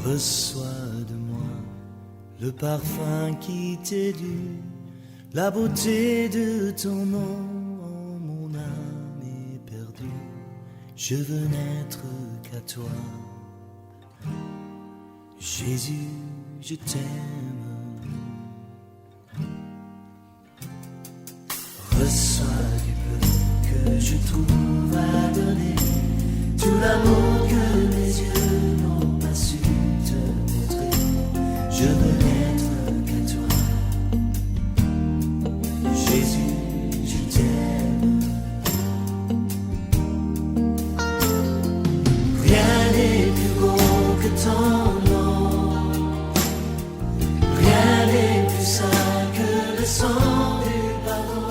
Reçois de moi le parfum qui t'est dû, la beauté de ton nom, oh, mon âme est perdue. Je veux n'être qu'à toi, Jésus, je t'aime. Reçois du peu que je trouve à donner, tout l'amour que mes yeux n'ont pas su te montrer. Je veux n'être qu'à toi, Jésus, je t'aime. Rien n'est plus beau que ton nom, rien n'est plus saint que le sang du pardon.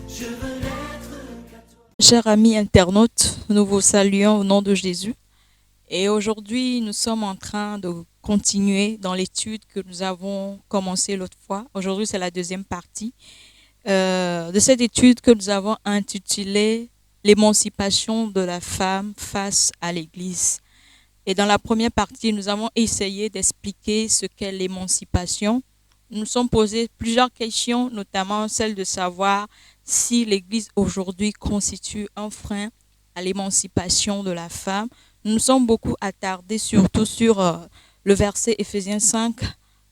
Je veux n'être qu'à toi. Chers amis internautes, nous vous saluons au nom de Jésus. Et aujourd'hui, nous sommes en train de continuer dans l'étude que nous avons commencée l'autre fois. Aujourd'hui, c'est la deuxième partie de cette étude que nous avons intitulée « L'émancipation de la femme face à l'Église ». Et dans la première partie, nous avons essayé d'expliquer ce qu'est l'émancipation. Nous nous sommes posé plusieurs questions, notamment celle de savoir si l'Église aujourd'hui constitue un frein à l'émancipation de la femme. Nous nous sommes beaucoup attardés surtout sur le verset Éphésiens 5,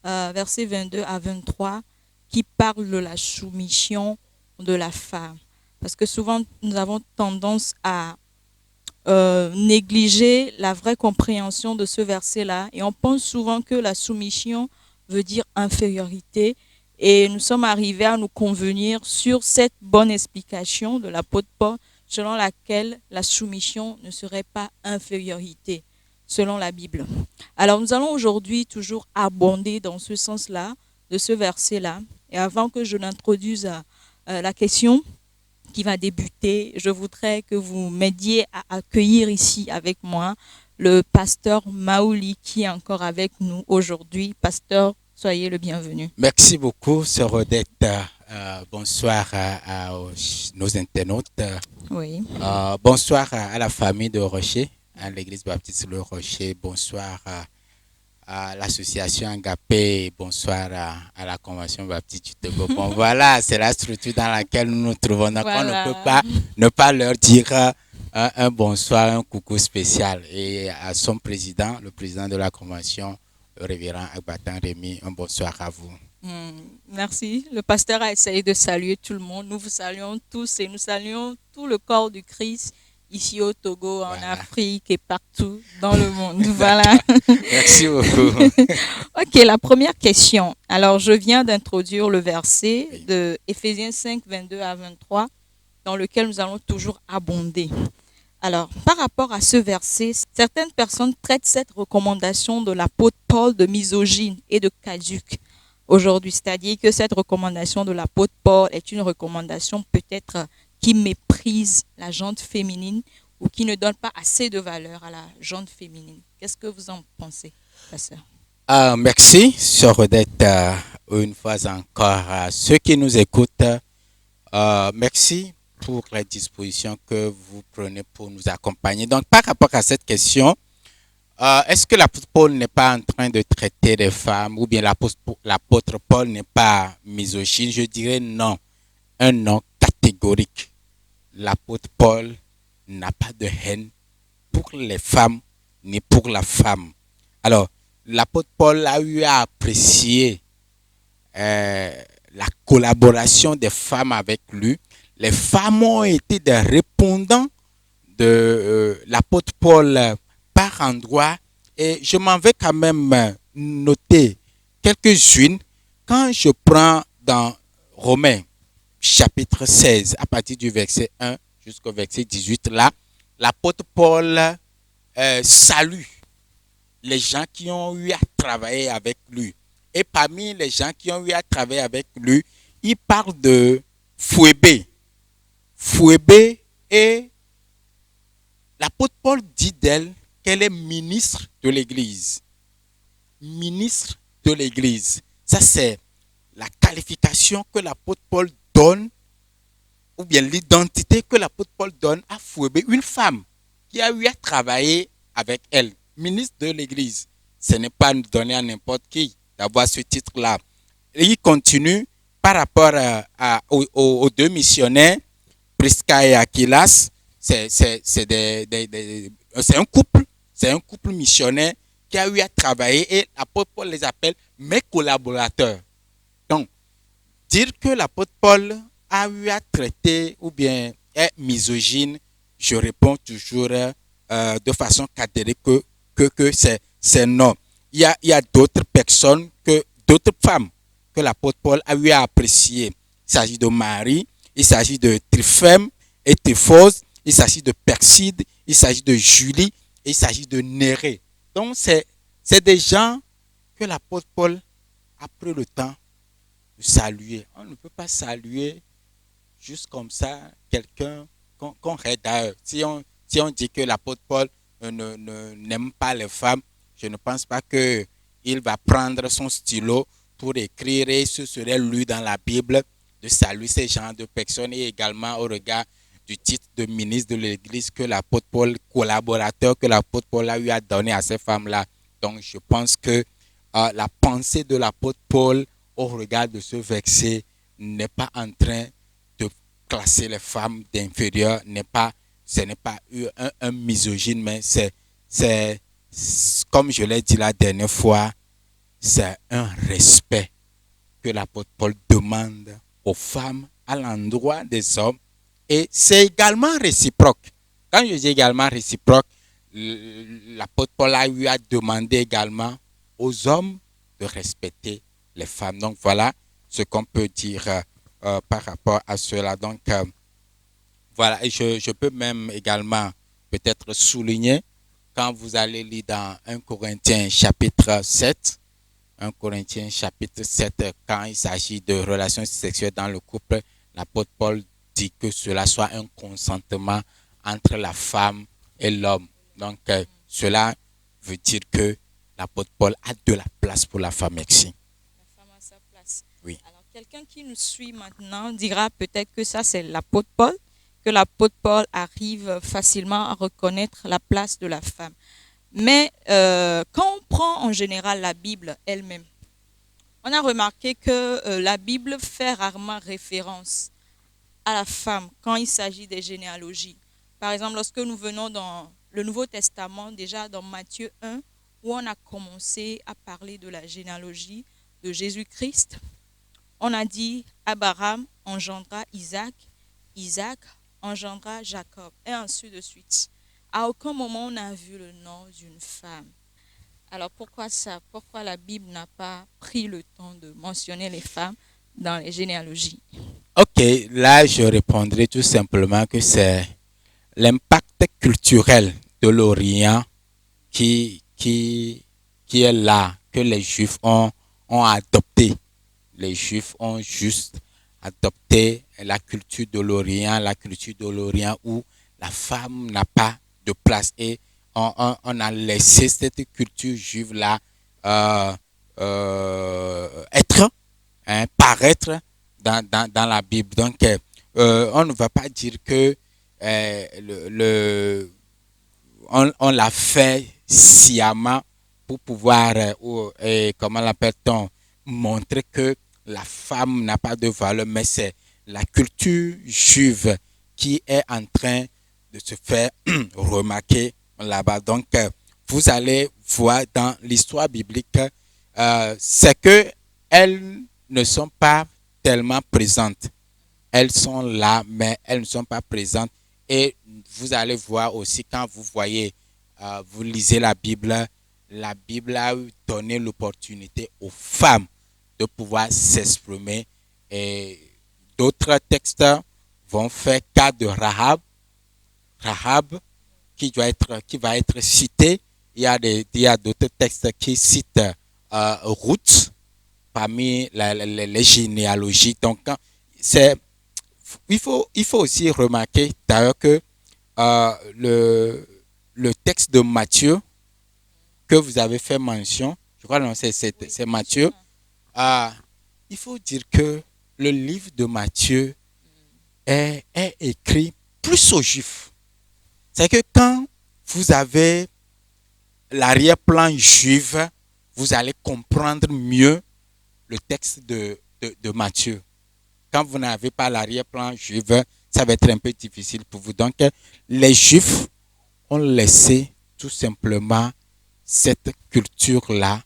versets 22 à 23, qui parle de la soumission de la femme. Parce que souvent, nous avons tendance à négliger la vraie compréhension de ce verset-là. Et on pense souvent que la soumission veut dire infériorité. Et nous sommes arrivés à nous convenir sur cette bonne explication de l'apôtre Paul, selon laquelle la soumission ne serait pas infériorité, selon la Bible. Alors nous allons aujourd'hui toujours abonder dans ce sens-là, de ce verset-là. Et avant que je n'introduise la question qui va débuter, je voudrais que vous m'aidiez à accueillir ici avec moi le pasteur Maouli qui est encore avec nous aujourd'hui. Pasteur, soyez le bienvenu. Merci beaucoup, sœur Odette. Bonsoir à nos internautes. Oui. Bonsoir à la famille de Rocher, à l'église baptiste Le Rocher. Bonsoir à l'association Agapé. Bonsoir à la convention baptiste du Togo. Bon, voilà, c'est la structure dans laquelle nous nous trouvons. Donc, Voilà. on ne peut pas ne pas leur dire un bonsoir, un coucou spécial. Et à son président, le président de la convention, le révérend Agbatan Rémi, un bonsoir à vous. Merci. Le pasteur a essayé de saluer tout le monde. Nous vous saluons tous et nous saluons tout le corps du Christ ici au Togo, en Afrique et partout dans le monde. Voilà. Merci beaucoup. Ok, la première question. Alors, je viens d'introduire le verset de Éphésiens 5, 22 à 23, dans lequel nous allons toujours abonder. Alors, par rapport à ce verset, certaines personnes traitent cette recommandation de l'apôtre Paul de misogyne et de caduque aujourd'hui. C'est-à-dire que cette recommandation de l'apôtre Paul est une recommandation peut-être qui méprise la gente féminine ou qui ne donne pas assez de valeur à la gente féminine. Qu'est-ce que vous en pensez, pasteur? Merci, sœur Odette, une fois encore. Ceux qui nous écoutent, merci pour les dispositions que vous prenez pour nous accompagner. Donc, par rapport à cette question, est-ce que l'apôtre Paul n'est pas en train de traiter les femmes ou bien l'apôtre Paul n'est pas misogyne? Je dirais non, un non catégorique. L'apôtre Paul n'a pas de haine pour les femmes ni pour la femme. Alors, l'apôtre Paul a eu à apprécier la collaboration des femmes avec lui. Les femmes ont été des répondants de l'apôtre Paul par endroit, et je m'en vais quand même noter quelques-unes. Quand je prends dans Romains chapitre 16, à partir du verset 1 jusqu'au verset 18, là, l'apôtre Paul salue les gens qui ont eu à travailler avec lui. Et parmi les gens qui ont eu à travailler avec lui, il parle de Phoébé. Phoébé, et l'apôtre Paul dit d'elle qu'elle est ministre de l'Église. Ministre de l'Église. Ça, c'est la qualification que l'apôtre Paul donne, ou bien l'identité que l'apôtre Paul donne à Phoébé, une femme qui a eu à travailler avec elle, ministre de l'Église. ce n'est pas donné à n'importe qui d'avoir ce titre-là. Et il continue par rapport aux deux missionnaires, Prisca et Aquilas. C'est un couple, missionnaire qui a eu à travailler et l'apôtre Paul les appelle mes collaborateurs. Donc, dire que l'apôtre Paul a eu à traiter ou bien est misogyne, je réponds toujours de façon catégorique que c'est non. Il y a d'autres personnes, d'autres femmes que l'apôtre Paul a eu à apprécier. Il s'agit de Marie, il s'agit de Tryphème et Tryphose, il s'agit de Perside, il s'agit de Julie, et il s'agit de Nérée. Donc, c'est des gens que l'apôtre Paul a pris le temps de saluer. On ne peut pas saluer juste comme ça quelqu'un qu'on d'ailleurs. Si on dit que l'apôtre Paul n'aime pas les femmes, je ne pense pas qu'il va prendre son stylo pour écrire et ce serait lu dans la Bible de saluer ces genres de personnes et également au regard du titre de ministre de l'Église que l'apôtre Paul, collaborateur que l'apôtre Paul a eu à donner à ces femmes-là. Donc je pense que la pensée de l'apôtre Paul au regard de ce verset n'est pas en train de classer les femmes d'inférieures, ce n'est pas un misogyne, mais c'est, comme je l'ai dit la dernière fois, c'est un respect que l'apôtre Paul demande aux femmes à l'endroit des hommes et c'est également réciproque. Quand je dis également réciproque, l'apôtre Paul a eu à demander également aux hommes de respecter les femmes. Donc voilà ce qu'on peut dire par rapport à cela. Donc voilà, et je peux même également peut-être souligner quand vous allez lire dans 1 Corinthiens chapitre 7, 1 Corinthiens chapitre 7, quand il s'agit de relations sexuelles dans le couple, l'apôtre Paul dit que cela soit un consentement entre la femme et l'homme. Donc, cela veut dire que l'apôtre Paul a de la place pour la femme. Merci. La femme a sa place. Oui. Alors, quelqu'un qui nous suit maintenant dira peut-être que ça, c'est l'apôtre Paul, que l'apôtre Paul arrive facilement à reconnaître la place de la femme. Mais quand on prend en général la Bible elle-même, on a remarqué que la Bible fait rarement référence à la femme quand il s'agit des généalogies. Par exemple, lorsque nous venons dans le Nouveau Testament, déjà dans Matthieu 1, où on a commencé à parler de la généalogie de Jésus-Christ, on a dit Abraham engendra Isaac, Isaac engendra Jacob, et ainsi de suite. À aucun moment on n'a vu le nom d'une femme. Alors pourquoi ça? Pourquoi la Bible n'a pas pris le temps de mentionner les femmes dans les généalogies? Ok, là je répondrai tout simplement que c'est l'impact culturel de l'Orient qui est là, que les Juifs ont adopté. Les Juifs ont juste adopté la culture de l'Orient où la femme n'a pas de place et on a laissé cette culture juive-là paraître dans la Bible. Donc, on ne va pas dire que on l'a fait sciemment pour pouvoir, comment l'appelle-t-on, montrer que la femme n'a pas de valeur, mais c'est la culture juive qui est en train de se faire remarquer là-bas. Donc, vous allez voir dans l'histoire biblique, c'est que elles ne sont pas tellement présentes. Elles sont là, mais elles ne sont pas présentes. Et vous allez voir aussi quand vous voyez, vous lisez la Bible a donné l'opportunité aux femmes de pouvoir s'exprimer. Et d'autres textes vont faire cas de Rahab qui va être cité. Il y a d'autres textes qui citent Ruth parmi les généalogies. Donc, il faut aussi remarquer d'ailleurs que le texte de Matthieu que vous avez fait mention, je crois que c'est Matthieu, il faut dire que le livre de Matthieu est écrit plus aux Juifs. C'est que quand vous avez l'arrière-plan juif vous allez comprendre mieux le texte de Matthieu. Quand vous n'avez pas l'arrière-plan juif, ça va être un peu difficile pour vous. Donc, les Juifs ont laissé tout simplement cette culture-là,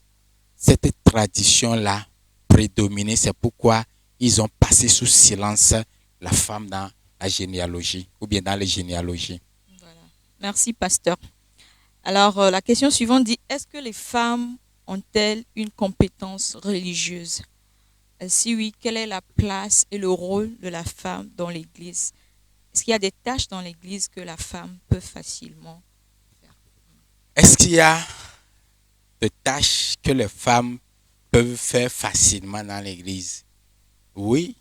cette tradition-là prédominer. C'est pourquoi ils ont passé sous silence la femme dans la généalogie ou bien dans les généalogies. Voilà. Merci, pasteur. Alors, la question suivante dit, est-ce que les femmes ont-elles une compétence religieuse? Si oui, quelle est la place et le rôle de la femme dans l'Église? Est-ce qu'il y a des tâches dans l'Église que la femme peut facilement faire? Est-ce qu'il y a des tâches que les femmes peuvent faire facilement dans l'Église? Oui,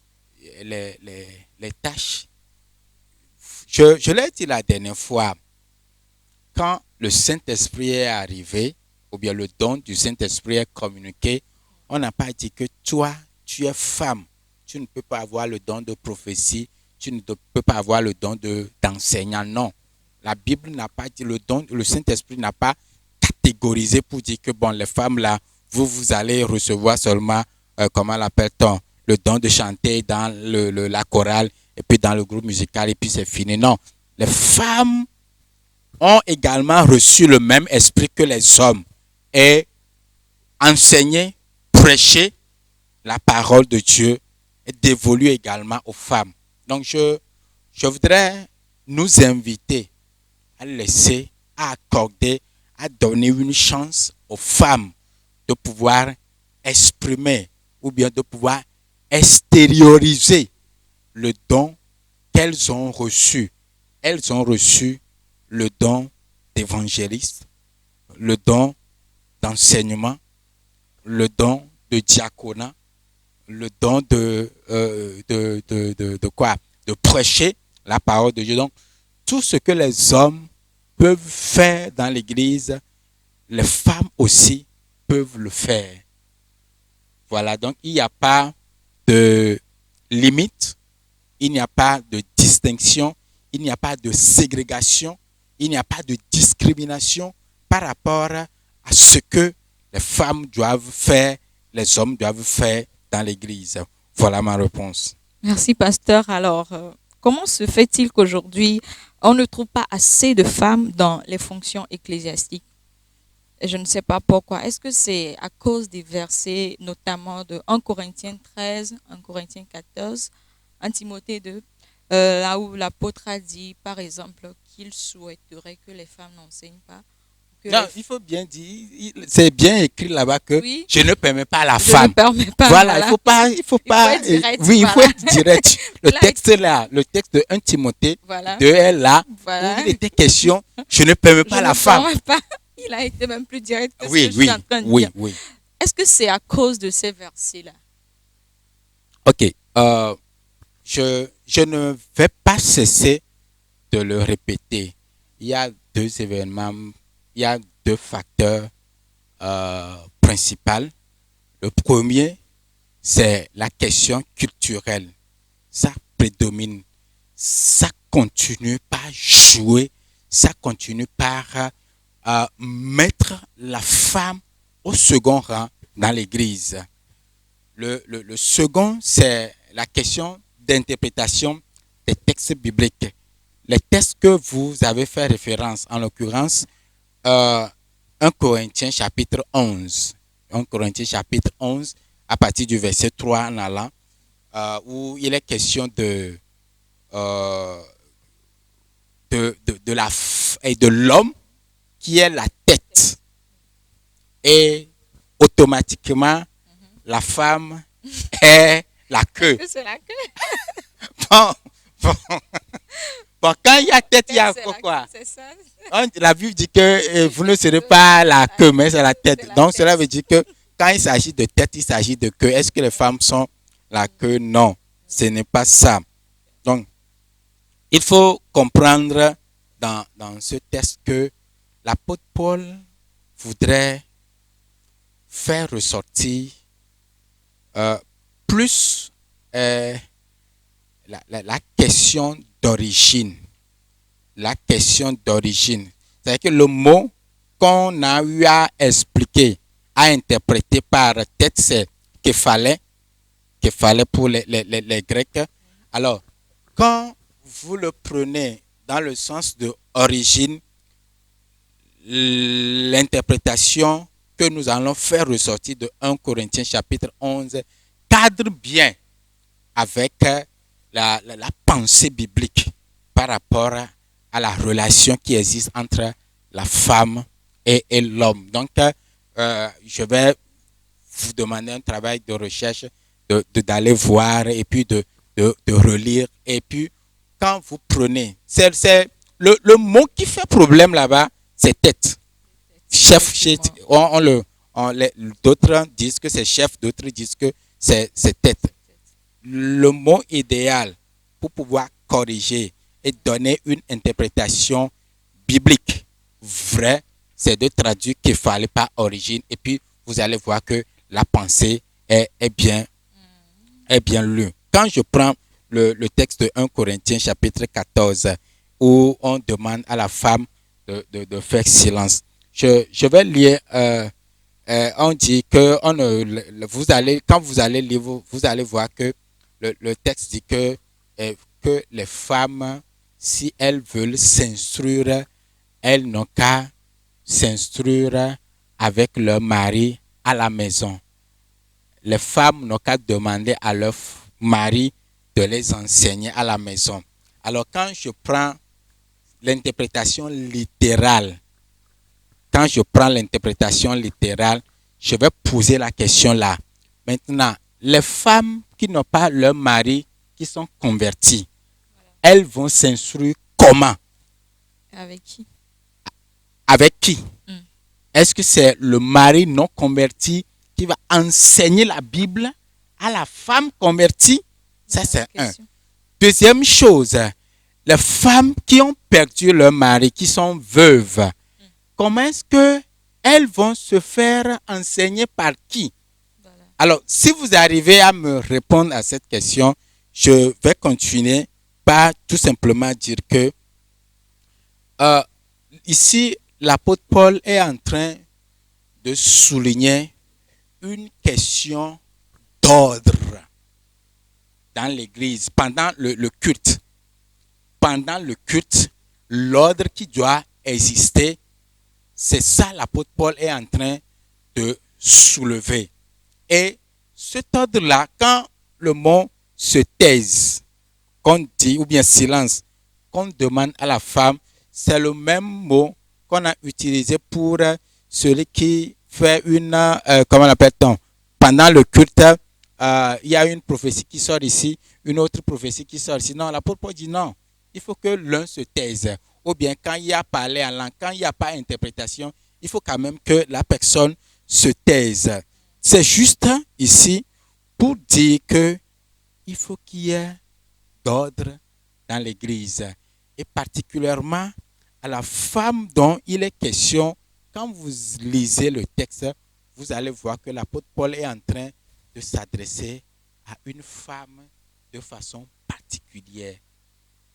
les tâches. Je l'ai dit la dernière fois, quand le Saint-Esprit est arrivé, ou bien le don du Saint-Esprit est communiqué, on n'a pas dit que toi, tu es femme, tu ne peux pas avoir le don de prophétie, tu ne peux pas avoir le don d'enseignant. Non, la Bible n'a pas dit le don, le Saint-Esprit n'a pas catégorisé pour dire que bon, les femmes là, vous allez recevoir seulement, comment l'appelle-t-on, le don de chanter dans la chorale et puis dans le groupe musical et puis c'est fini. Non, les femmes ont également reçu le même esprit que les hommes et enseigner, prêcher la parole de Dieu est dévolue également aux femmes. Donc, je voudrais nous inviter à laisser, à accorder, à donner une chance aux femmes de pouvoir exprimer ou bien de pouvoir extérioriser le don qu'elles ont reçu. Elles ont reçu le don d'évangéliste, le don d'enseignement, le don de diaconat, le don de quoi? De prêcher la parole de Dieu. Donc, tout ce que les hommes peuvent faire dans l'Église, les femmes aussi peuvent le faire. Voilà, donc il n'y a pas de limite, il n'y a pas de distinction, il n'y a pas de ségrégation, il n'y a pas de discrimination par rapport à ce que les femmes doivent faire, les hommes doivent faire dans l'Église. Voilà ma réponse. Merci, pasteur. Alors, comment se fait-il qu'aujourd'hui, on ne trouve pas assez de femmes dans les fonctions ecclésiastiques? Et je ne sais pas pourquoi. Est-ce que c'est à cause des versets, notamment de 1 Corinthiens 13, 1 Corinthiens 14, 1 Timothée 2, là où l'apôtre a dit, par exemple, qu'il souhaiterait que les femmes n'enseignent pas? Non, il faut bien dire, c'est bien écrit là-bas que oui, je ne permets pas à la je femme. ne permets pas. Voilà, il faut pas, il faut être direct, oui, il faut voilà. être direct. Le texte là, le texte de 1 Timothée Voilà. 2 est là, Voilà. où il était question, je ne permets pas Je la ne femme. permets pas. Il a été même plus direct que Oui, ce que je oui, suis en train de oui, dire. oui. Est-ce que c'est à cause de ces versets-là? Ok, je ne vais pas cesser de le répéter. Il y a deux événements, il y a deux facteurs principaux. Le premier, c'est la question culturelle. Ça prédomine. Ça continue par jouer. Ça continue par mettre la femme au second rang dans l'Église. Le second, c'est la question d'interprétation des textes bibliques. Les textes que vous avez fait référence, en l'occurrence, 1 Corinthiens chapitre 11. 1 Corinthiens chapitre 11, à partir du verset 3 en allant, où il est question de l'homme qui est la tête. Et automatiquement, la femme est la queue. C'est la queue. Bon, quand il y a tête, il y a quoi? C'est ça. La Bible dit que vous ne serez pas la queue, mais c'est la tête. Donc cela veut dire que quand il s'agit de tête, il s'agit de queue. Est-ce que les femmes sont la queue? Non, ce n'est pas ça. Donc, il faut comprendre dans ce texte que l'apôtre Paul voudrait faire ressortir plus la question d'origine. La question d'origine. C'est-à-dire que le mot qu'on a eu à expliquer à interpréter par tête, c'est qu'il fallait pour les Grecs. Alors, quand vous le prenez dans le sens de origine, l'interprétation que nous allons faire ressortir de 1 Corinthiens chapitre 11 cadre bien avec la pensée biblique par rapport à la relation qui existe entre la femme et l'homme. Donc, je vais vous demander un travail de recherche, d'aller voir et puis de relire. Et puis, quand vous prenez, c'est le mot qui fait problème là-bas, c'est tête. Chef, d'autres disent que c'est chef, d'autres disent que c'est tête. Le mot idéal pour pouvoir corriger et donner une interprétation biblique vraie, c'est de traduire qu'il fallait par origine. Et puis, vous allez voir que la pensée est bien lue. Quand je prends le texte de 1 Corinthiens chapitre 14, où on demande à la femme de faire silence, je vais lire. On dit que quand vous allez lire, vous allez voir que le texte dit que les femmes, si elles veulent s'instruire, elles n'ont qu'à s'instruire avec leur mari à la maison. Les femmes n'ont qu'à demander à leur mari de les enseigner à la maison. Alors, quand je prends l'interprétation littérale, je vais poser la question là. Maintenant, les femmes qui n'ont pas leur mari, qui sont converties, elles vont s'instruire comment? Avec qui? Avec qui? Est-ce que c'est le mari non converti qui va enseigner la Bible à la femme convertie? Ça, c'est un. Deuxième chose, les femmes qui ont perdu leur mari, qui sont veuves, comment est-ce qu'elles vont se faire enseigner par qui? Voilà. Alors, si vous arrivez à me répondre à cette question, je vais continuer par tout simplement dire que ici, l'apôtre Paul est en train de souligner une question d'ordre dans l'Église pendant le culte. Pendant le culte, l'ordre qui doit exister, c'est ça l'apôtre Paul est en train de soulever. Et cet ordre-là, quand le mot se taise, qu'on dit, ou bien silence, qu'on demande à la femme, c'est le même mot qu'on a utilisé pour celui qui fait comment l'appelle-t-on? Pendant le culte, il y a une prophétie qui sort ici, une autre prophétie qui sort ici. Non, l'apôtre Paul dit non, il faut que l'un se taise. Ou bien quand il y a parlé en langue, quand il n'y a pas d'interprétation, il faut quand même que la personne se taise. C'est juste ici pour dire qu'il faut qu'il y ait d'ordre dans l'Église. Et particulièrement à la femme dont il est question, quand vous lisez le texte, vous allez voir que l'apôtre Paul est en train de s'adresser à une femme de façon particulière.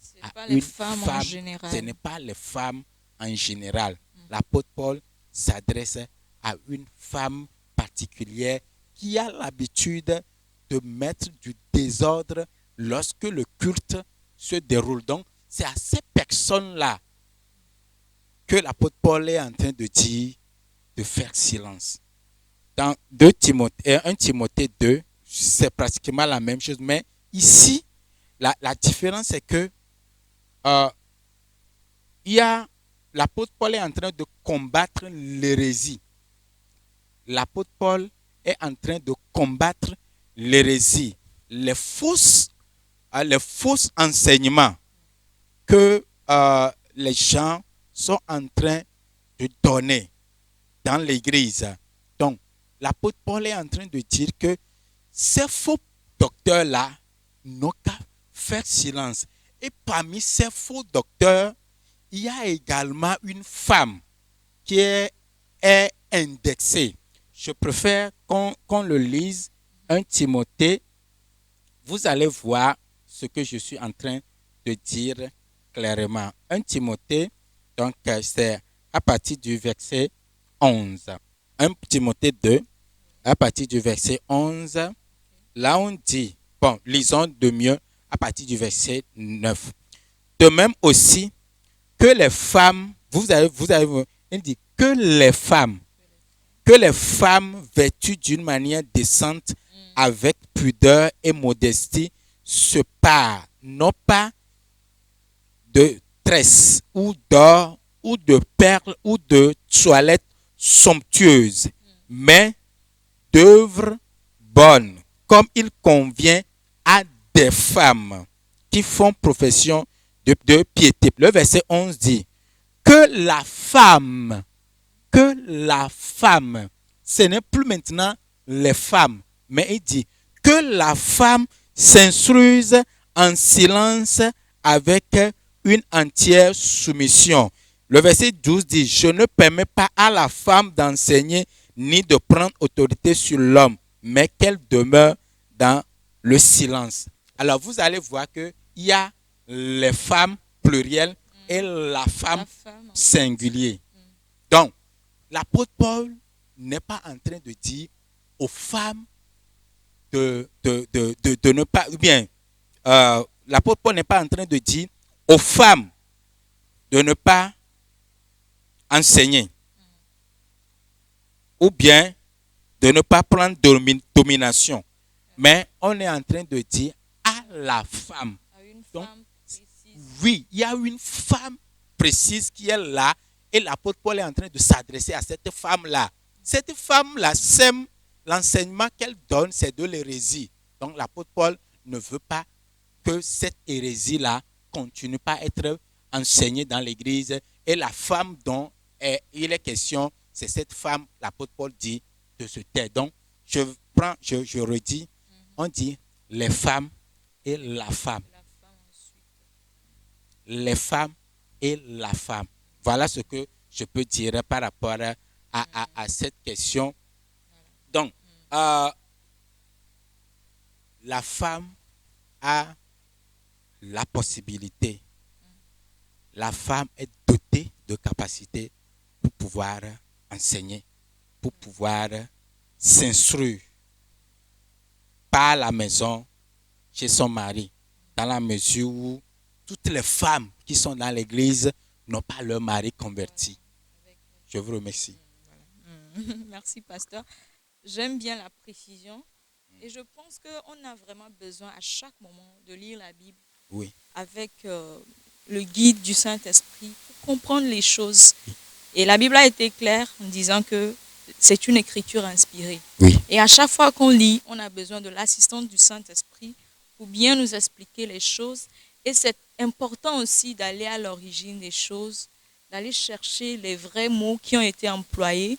Ce n'est pas les femmes en général. Ce n'est pas les femmes en général. L'apôtre Paul s'adresse à une femme particulière qui a l'habitude de mettre du désordre lorsque le culte se déroule. Donc, c'est à ces personnes-là que l'apôtre Paul est en train de dire de faire silence. Dans 1 Timothée 2, c'est pratiquement la même chose. Mais ici, la différence est que l'apôtre Paul est en train de combattre l'hérésie. L'apôtre Paul est en train de combattre l'hérésie, les faux enseignements que les gens sont en train de donner dans l'Église. Donc, l'apôtre Paul est en train de dire que ces faux docteurs-là n'ont qu'à faire silence. Et parmi ces faux docteurs, il y a également une femme qui est indexée. Je préfère qu'on le lise, 1 Timothée. Vous allez voir ce que je suis en train de dire clairement. 1 Timothée, donc c'est à partir du verset 11. 1 Timothée 2, à partir du verset 11. Là, on dit, bon, lisons de mieux à partir du verset 9. De même aussi que les femmes, il dit que les femmes vêtues d'une manière décente, avec pudeur et modestie, se parent, non pas de tresses ou d'or ou de perles ou de toilettes somptueuses, mais d'œuvres bonnes, comme il convient à des femmes qui font profession de piété. Le verset 11 dit que la femme, ce n'est plus maintenant les femmes, mais il dit que la femme s'instruise en silence avec une entière soumission. Le verset 12 dit, je ne permets pas à la femme d'enseigner ni de prendre autorité sur l'homme, mais qu'elle demeure dans le silence. Alors vous allez voir qu'il y a les femmes plurielles et la femme singulier. Donc, l'apôtre Paul n'est pas en train de dire aux femmes de ne pas, ou bien, l'apôtre Paul n'est pas en train de dire aux femmes de ne pas enseigner, ou bien de ne pas prendre domination. Mais on est en train de dire à la femme. Donc, oui, il y a une femme précise qui est là et l'apôtre Paul est en train de s'adresser à cette femme-là. Cette femme-là sème l'enseignement qu'elle donne, c'est de l'hérésie. Donc l'apôtre Paul ne veut pas que cette hérésie-là continue pas à être enseignée dans l'église. Et la femme dont il est question, c'est cette femme, l'apôtre Paul dit, de se taire. Donc, je redis, on dit les femmes et la femme. Les femmes et la femme. Voilà ce que je peux dire par rapport à cette question. Donc, la femme a la possibilité. La femme est dotée de capacités pour pouvoir enseigner, pour pouvoir s'instruire par la maison chez son mari, dans la mesure où toutes les femmes qui sont dans l'église n'ont pas leur mari converti. Je vous remercie. Merci, pasteur. J'aime bien la précision et je pense qu'on a vraiment besoin à chaque moment de lire la Bible avec le guide du Saint-Esprit pour comprendre les choses. Et la Bible a été claire en disant que c'est une écriture inspirée. Oui. Et à chaque fois qu'on lit, on a besoin de l'assistance du Saint-Esprit pour bien nous expliquer les choses. Et c'est important aussi d'aller à l'origine des choses, d'aller chercher les vrais mots qui ont été employés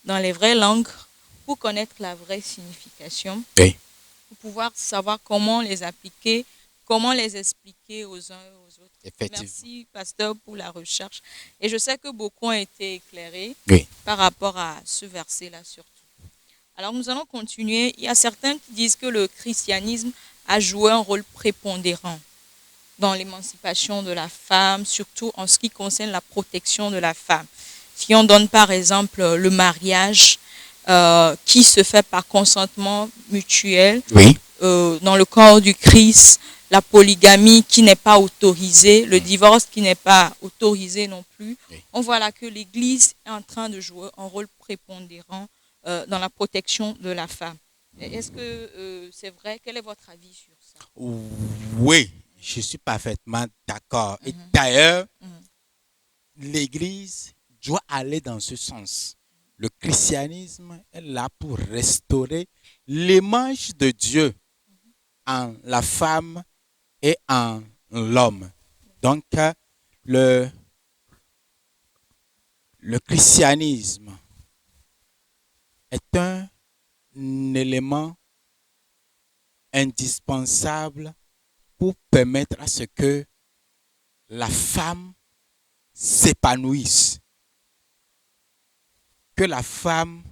dans les vraies langues pour connaître la vraie signification, pour pouvoir savoir comment les appliquer, comment les expliquer aux uns et aux autres. Merci, pasteur, pour la recherche. Et je sais que beaucoup ont été éclairés par rapport à ce verset-là surtout. Alors, nous allons continuer. Il y a certains qui disent que le christianisme a joué un rôle prépondérant dans l'émancipation de la femme, surtout en ce qui concerne la protection de la femme. Si on donne par exemple le mariage qui se fait par consentement mutuel dans le corps du Christ, la polygamie qui n'est pas autorisée, le divorce qui n'est pas autorisé non plus, on voit là que l'Église est en train de jouer un rôle prépondérant dans la protection de la femme. Est-ce que c'est vrai? Quel est votre avis sur ça? Oui, je suis parfaitement d'accord. Et d'ailleurs, l'Église doit aller dans ce sens. Le christianisme est là pour restaurer l'image de Dieu en la femme et en l'homme. Donc, le christianisme est un élément indispensable pour permettre à ce que la femme s'épanouisse, que la femme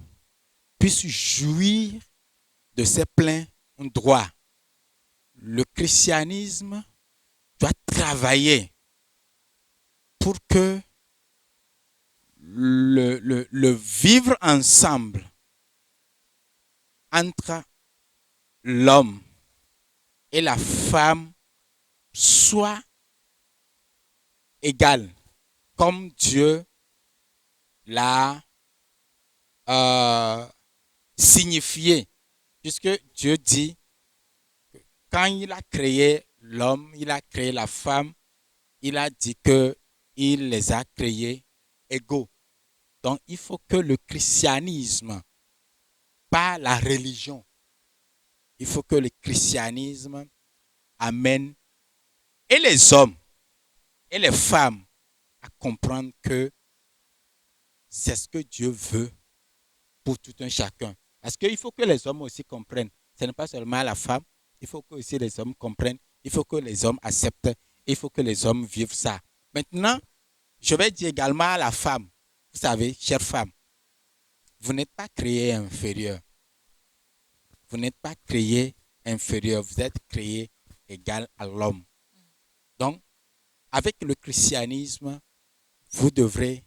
puisse jouir de ses pleins droits. Le christianisme doit travailler pour que le vivre ensemble entre l'homme et la femme soit égal, comme Dieu l'a euh, signifié. Puisque Dieu dit, quand il a créé l'homme, il a créé la femme, il a dit que il les a créés égaux. Donc, il faut que le christianisme, pas la religion, il faut que le christianisme amène et les hommes et les femmes à comprendre que c'est ce que Dieu veut pour tout un chacun. Parce qu'il faut que les hommes aussi comprennent. Ce n'est pas seulement la femme, il faut que aussi les hommes comprennent, il faut que les hommes acceptent, il faut que les hommes vivent ça. Maintenant, je vais dire également à la femme, vous savez, chère femme, vous n'êtes pas créée inférieure. Vous n'êtes pas créé inférieur, vous êtes créé égal à l'homme. Donc, avec le christianisme, vous devrez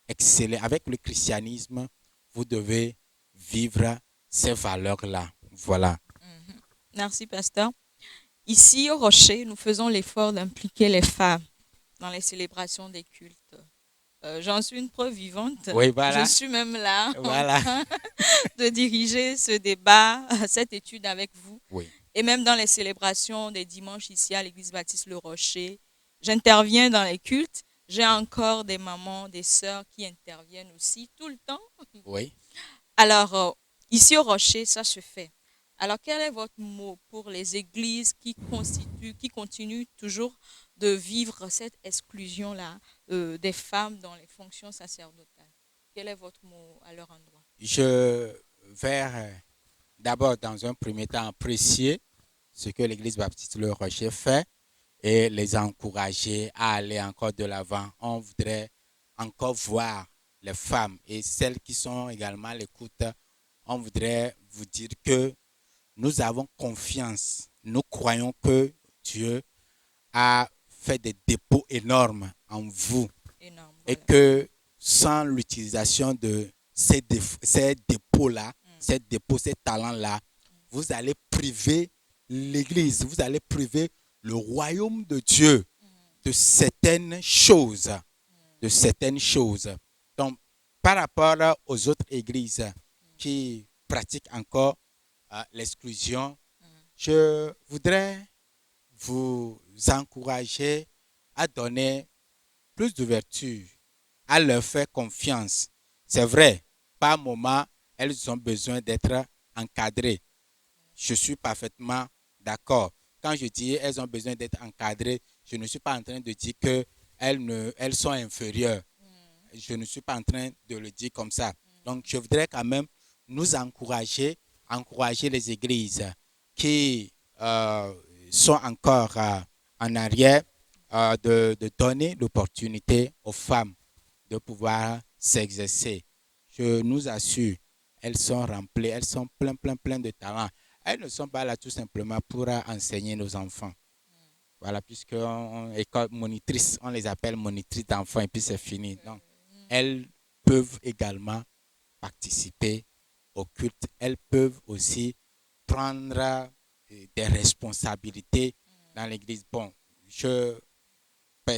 exceller. Avec le christianisme, vous devez vivre ces valeurs-là. Voilà. Merci, pasteur. Ici, au Rocher, nous faisons l'effort d'impliquer les femmes dans les célébrations des cultes. J'en suis une preuve vivante. Oui, voilà. Je suis même là Voilà. en train de diriger ce débat, cette étude avec vous. Oui. Et même dans les célébrations des dimanches ici à l'église baptiste Le Rocher, j'interviens dans les cultes. J'ai encore des mamans, des sœurs qui interviennent aussi tout le temps. Oui. Alors, ici au Rocher, ça se fait. Alors, quel est votre mot pour les églises qui continuent toujours de vivre cette exclusion-là des femmes dans les fonctions sacerdotales? Quel est votre mot à leur endroit? Je vais d'abord, dans un premier temps, apprécier ce que l'Église baptiste Le Rocher fait et les encourager à aller encore de l'avant. On voudrait encore voir les femmes et celles qui sont également à l'écoute. On voudrait vous dire que nous avons confiance. Nous croyons que Dieu a fait des dépôts énormes en vous Énorme, et voilà. que sans l'utilisation de ces dépôts-là, ces dépôts, ces talents-là, vous allez priver l'Église, vous allez priver le royaume de Dieu de certaines choses. De certaines choses. Donc, par rapport aux autres églises qui pratiquent encore l'exclusion, je voudrais vous encourager à donner plus d'ouverture, à leur faire confiance. C'est vrai, par moment, elles ont besoin d'être encadrées. Je suis parfaitement d'accord. Quand je dis elles ont besoin d'être encadrées, je ne suis pas en train de dire qu'elles sont inférieures. Je ne suis pas en train de le dire comme ça. Donc, je voudrais quand même nous encourager les églises qui sont encore en arrière, de donner l'opportunité aux femmes de pouvoir s'exercer. Je nous assure, elles sont remplies, elles sont plein de talent. Elles ne sont pas là tout simplement pour enseigner nos enfants. Voilà, puisque école monitrice, on les appelle monitrices d'enfants et puis c'est fini. Donc, elles peuvent également participer au culte. Elles peuvent aussi prendre des responsabilités dans l'église. Bon,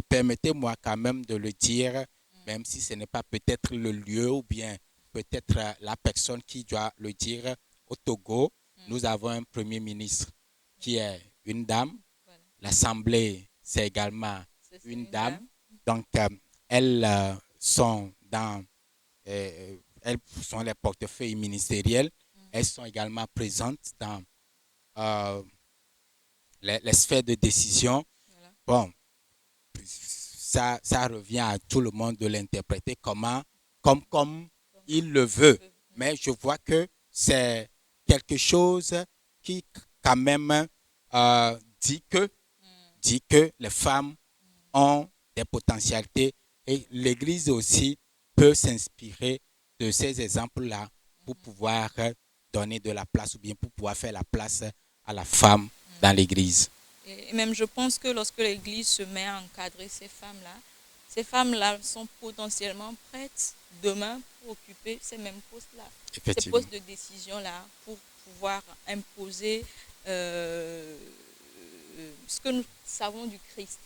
permettez-moi quand même de le dire, même si ce n'est pas peut-être le lieu ou bien peut-être la personne qui doit le dire. Au Togo, nous avons un premier ministre qui est une dame. Voilà. L'Assemblée, c'est également C'est une dame. dame. Donc, elles sont elles sont les portefeuilles ministériels. Elles sont également présentes dans les sphères de décision. Voilà. Bon, ça revient à tout le monde de l'interpréter comme il le veut. Mais je vois que c'est quelque chose qui quand même dit que les femmes ont des potentialités et l'Église aussi peut s'inspirer de ces exemples-là pour pouvoir donner de la place ou bien pour pouvoir faire la place à la femme dans l'Église. Et même je pense que lorsque l'Église se met à encadrer ces femmes-là, ces femmes-là sont potentiellement prêtes demain pour occuper ces mêmes postes-là, ces Effectivement. postes de décision-là, pour pouvoir imposer euh, ce que nous savons du Christ.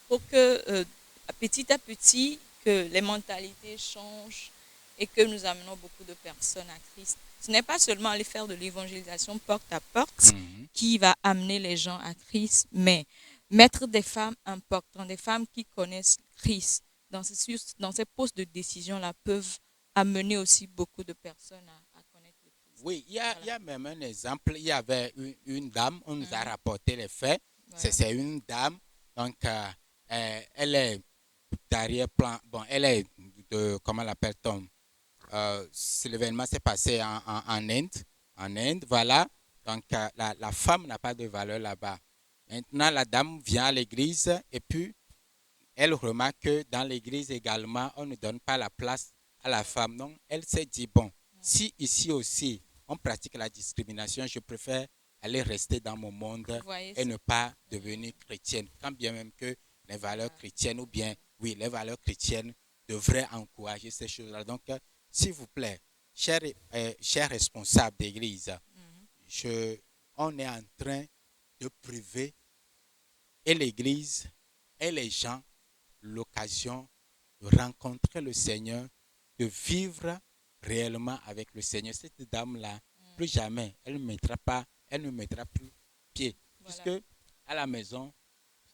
Pour que petit à petit, que les mentalités changent et que nous amenons beaucoup de personnes à Christ. Ce n'est pas seulement aller faire de l'évangélisation porte à porte Mhm. qui va amener les gens à Christ, mais mettre des femmes importantes, des femmes qui connaissent Christ dans ces postes de décision-là peuvent amener aussi beaucoup de personnes à connaître le Christ. Oui, il y Voilà. a même un exemple. Il y avait une dame, on nous a rapporté les faits. Voilà. C'est une dame, donc elle est d'arrière-plan. Bon, elle est de, comment l'appelle-t-on? L'événement s'est passé en Inde. En Inde, voilà. Donc la femme n'a pas de valeur là-bas. Maintenant, la dame vient à l'église et puis elle remarque que dans l'église également, on ne donne pas la place à la femme. Donc, elle s'est dit, bon, si ici aussi on pratique la discrimination, je préfère aller rester dans mon monde Vous voyez et ça? ne pas devenir chrétienne. Quand bien même que les valeurs chrétiennes, ou bien, oui, les valeurs chrétiennes devraient encourager ces choses-là. Donc, s'il vous plaît, chers responsables d'église, je, on est en train de priver et l'église et les gens l'occasion de rencontrer le Seigneur, de vivre réellement avec le Seigneur. Cette dame-là, plus jamais, elle ne mettra plus pied. Voilà. Puisque à la maison,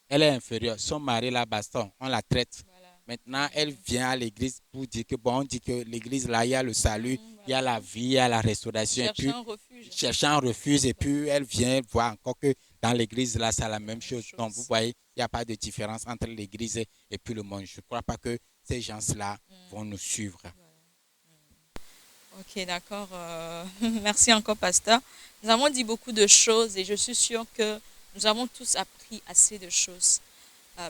elle est inférieure. Son mari la baston, on la traite. Voilà. Maintenant, elle vient à l'église pour dire que, bon, on dit que l'église, là, il y a le salut, Voilà. il y a la vie, il y a la restauration. Et puis, Chercher un refuge. cherchant refuse et puis elle vient voir encore que dans l'église là c'est la même chose. Donc vous voyez, il n'y a pas de différence entre l'église et puis le monde. Je ne crois pas que ces gens-là vont nous suivre. Ok, d'accord. Merci encore, pasteur. Nous avons dit beaucoup de choses et je suis sûre que nous avons tous appris assez de choses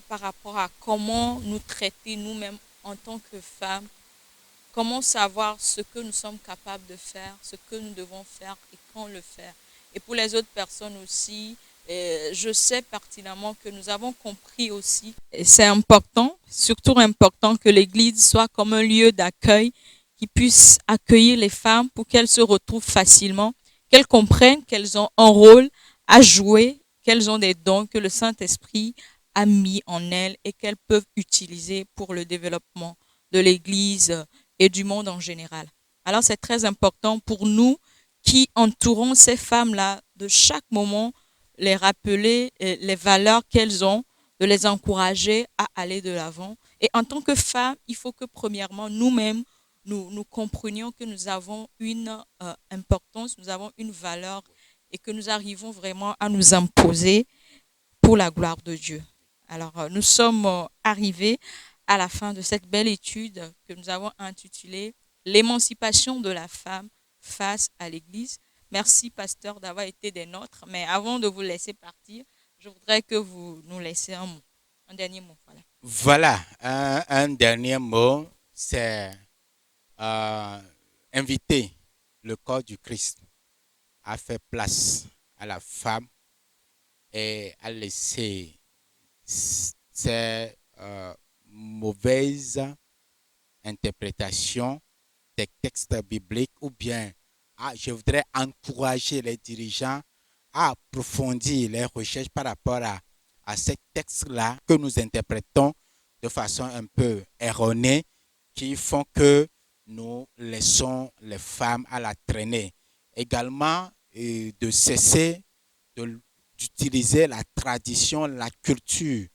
par rapport à comment nous traiter nous-mêmes en tant que femmes, comment savoir ce que nous sommes capables de faire, ce que nous devons faire et quand le faire. Et pour les autres personnes aussi, je sais pertinemment que nous avons compris aussi. Et c'est important, surtout important, que l'Église soit comme un lieu d'accueil qui puisse accueillir les femmes pour qu'elles se retrouvent facilement, qu'elles comprennent qu'elles ont un rôle à jouer, qu'elles ont des dons que le Saint-Esprit a mis en elles et qu'elles peuvent utiliser pour le développement de l'Église et du monde en général. Alors c'est très important pour nous qui entourons ces femmes-là de chaque moment, les rappeler les valeurs qu'elles ont, de les encourager à aller de l'avant. Et en tant que femmes, il faut que premièrement, nous-mêmes, nous comprenions que nous avons une importance, nous avons une valeur et que nous arrivons vraiment à nous imposer pour la gloire de Dieu. Alors, nous sommes arrivés à la fin de cette belle étude que nous avons intitulée L'émancipation de la femme face à l'Église. Merci, pasteur, d'avoir été des nôtres. Mais avant de vous laisser partir, je voudrais que vous nous laissiez un mot, un dernier mot. Voilà. Voilà, un dernier mot, c'est inviter le corps du Christ à faire place à la femme et à laisser ces mauvaises interprétations des textes bibliques ou bien je voudrais encourager les dirigeants à approfondir les recherches par rapport à ces textes-là que nous interprétons de façon un peu erronée qui font que nous laissons les femmes à la traînée. Également, de cesser d'utiliser la tradition, la culture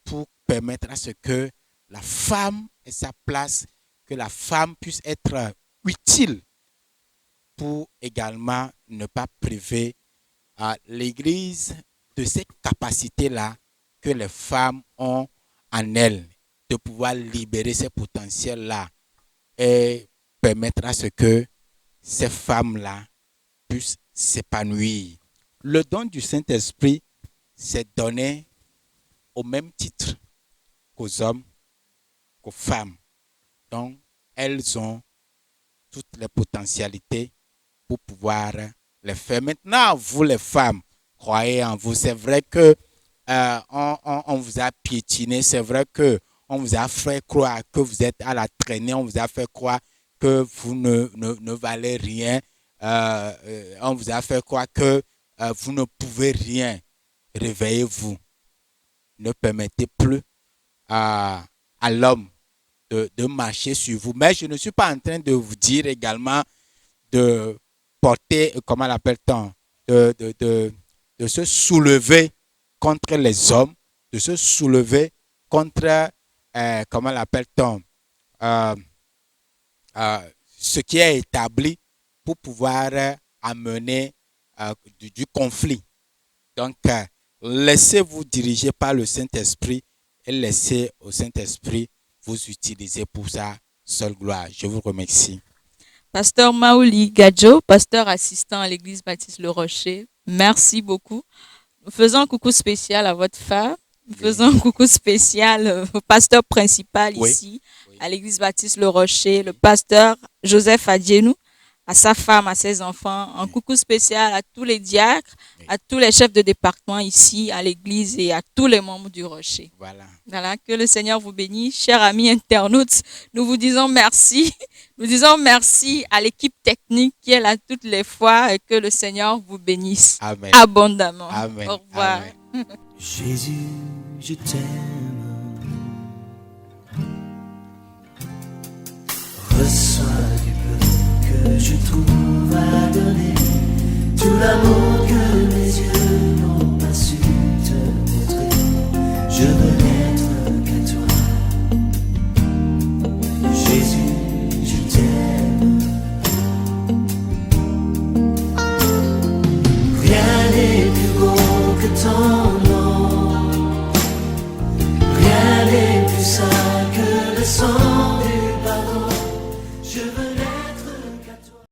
pour permettre à ce que la femme ait sa place, que la femme puisse être utile pour également ne pas priver l'Église de ces capacités-là que les femmes ont en elles, de pouvoir libérer ces potentiels-là et permettre à ce que ces femmes-là puissent s'épanouir. Le don du Saint-Esprit, c'est donné au même titre qu'aux hommes, qu'aux femmes. Donc, elles ont toutes les potentialités pour pouvoir les faire. Maintenant, vous les femmes, croyez en vous. C'est vrai que on vous a piétiné. C'est vrai que On vous a fait croire que vous êtes à la traînée. On vous a fait croire que vous ne valez rien. On vous a fait croire que vous ne pouvez rien. Réveillez-vous. Ne permettez plus à l'homme de marcher sur vous. Mais je ne suis pas en train de vous dire également de porter, comment l'appelle-t-on, de se soulever contre les hommes, de se soulever contre, comment l'appelle-t-on, euh, ce qui est établi pour pouvoir amener du conflit. Donc, laissez-vous diriger par le Saint-Esprit et laissez au Saint-Esprit vous utiliser pour sa seule gloire. Je vous remercie. Pasteur Maouli Gadjo, pasteur assistant à l'église Baptiste Le Rocher, merci beaucoup. Nous faisons un coucou spécial à votre femme. Nous faisons un coucou spécial au pasteur principal ici, à l'église Baptiste Le Rocher, le pasteur Joseph Adjenou, à sa femme, à ses enfants. Un coucou spécial à tous les diacres, à tous les chefs de département ici, à l'église et à tous les membres du Rocher. Voilà, que le Seigneur vous bénisse. Chers amis internautes, nous vous disons merci. Nous disons merci à l'équipe technique qui est là toutes les fois et que le Seigneur vous bénisse abondamment. Amen. Au revoir. Amen. Jésus, je t'aime. Reçois du peu que je trouve à donner, tout l'amour